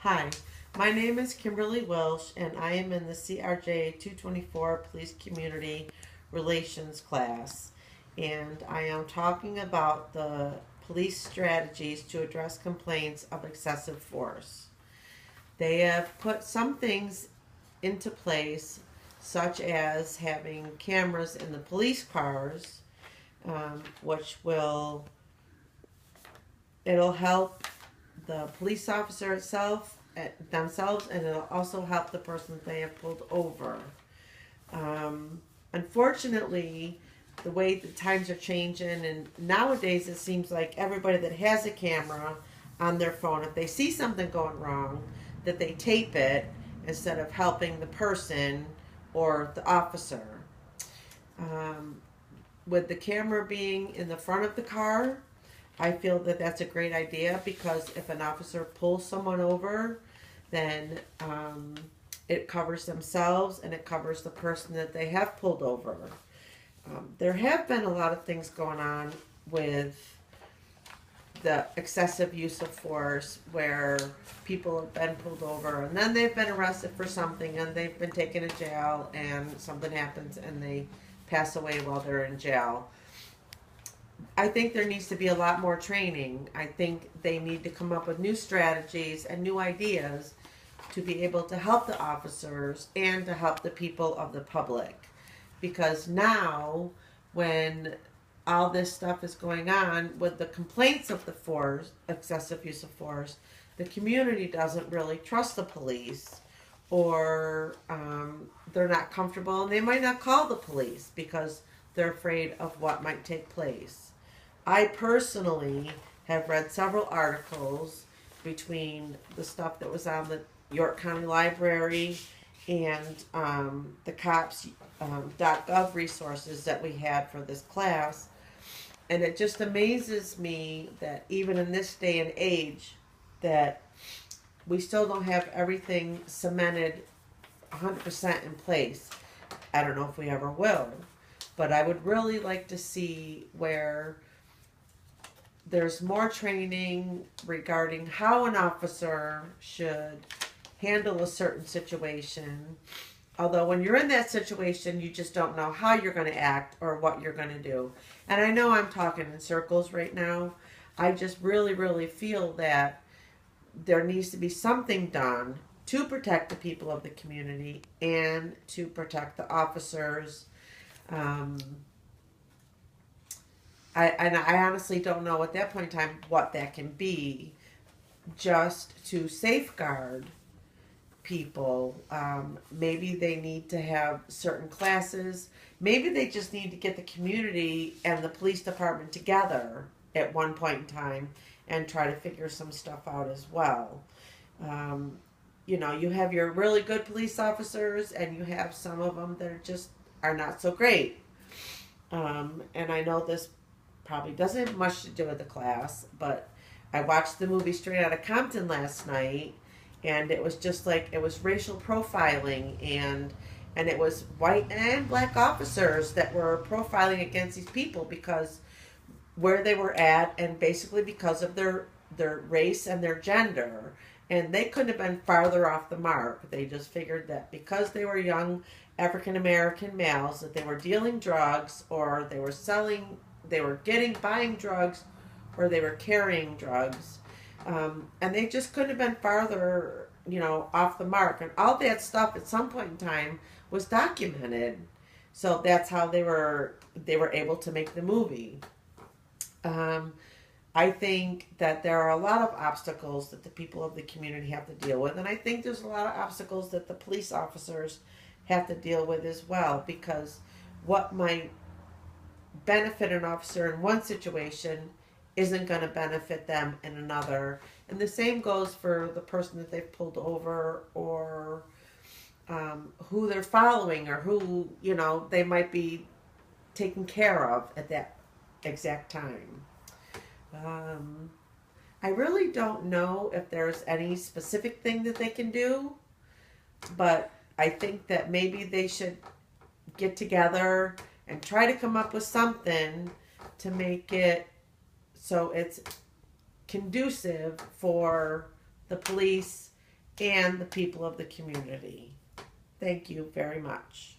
Hi, my name is Kimberly Wilsch, and I am in the CRJ 224 Police Community Relations class. And I am talking about the police strategies to address complaints of excessive force. They have put some things into place, such as having cameras in the police cars, which will it'll help the police officer itself themselves, and it'll also help the person that they have pulled over. Unfortunately, the way the times are changing, and nowadays it seems like everybody that has a camera on their phone, if they see something going wrong, that they tape it instead of helping the person or the officer. Um, with the camera being in the front of the car, I feel that that's a great idea, because if an officer pulls someone over, then it covers themselves and it covers the person that they have pulled over. There have been a lot of things going on with the excessive use of force, where people have been pulled over and then they've been arrested for something and they've been taken to jail, and something happens and they pass away while they're in jail. I think there needs to be a lot more training. I think they need to come up with new strategies and new ideas to be able to help the officers and to help the people of the public. Because now, when all this stuff is going on with the complaints of the force, excessive use of force, the community doesn't really trust the police, or they're not comfortable, and they might not call the police because they're afraid of what might take place. I personally have read several articles between the stuff that was on the York County Library and the cops .gov resources that we had for this class. And it just amazes me that even in this day and age, that we still don't have everything cemented 100% in place. I don't know if we ever will, but I would really like to see where there's more training regarding how an officer should handle a certain situation. Although when you're in that situation, you just don't know how you're going to act or what you're going to do. And I know I'm talking in circles right now. I just really, really feel that there needs to be something done to protect the people of the community and to protect the officers. I honestly don't know at that point in time what that can be, just to safeguard people. Maybe they need to have certain classes. Maybe they just need to get the community and the police department together at one point in time and try to figure some stuff out as well. You have your really good police officers, and you have some of them that are not so great. And I know this probably doesn't have much to do with the class, but I watched the movie Straight Outta Compton last night, and it was just like, it was racial profiling, and it was white and black officers that were profiling against these people because where they were at, and basically because of their race and their gender. And they couldn't have been farther off the mark. They just figured that because they were young African American males, that they were dealing drugs, or they were buying drugs, or they were carrying drugs. And they just couldn't have been farther, off the mark. And all that stuff at some point in time was documented. So that's how they were able to make the movie. I think that there are a lot of obstacles that the people of the community have to deal with. And I think there's a lot of obstacles that the police officers have to deal with as well, because what might benefit an officer in one situation isn't going to benefit them in another. And the same goes for the person that they've pulled over, or who they're following, or who, they might be taken care of at that exact time. I really don't know if there's any specific thing that they can do, but I think that maybe they should get together and try to come up with something to make it so it's conducive for the police and the people of the community. Thank you very much.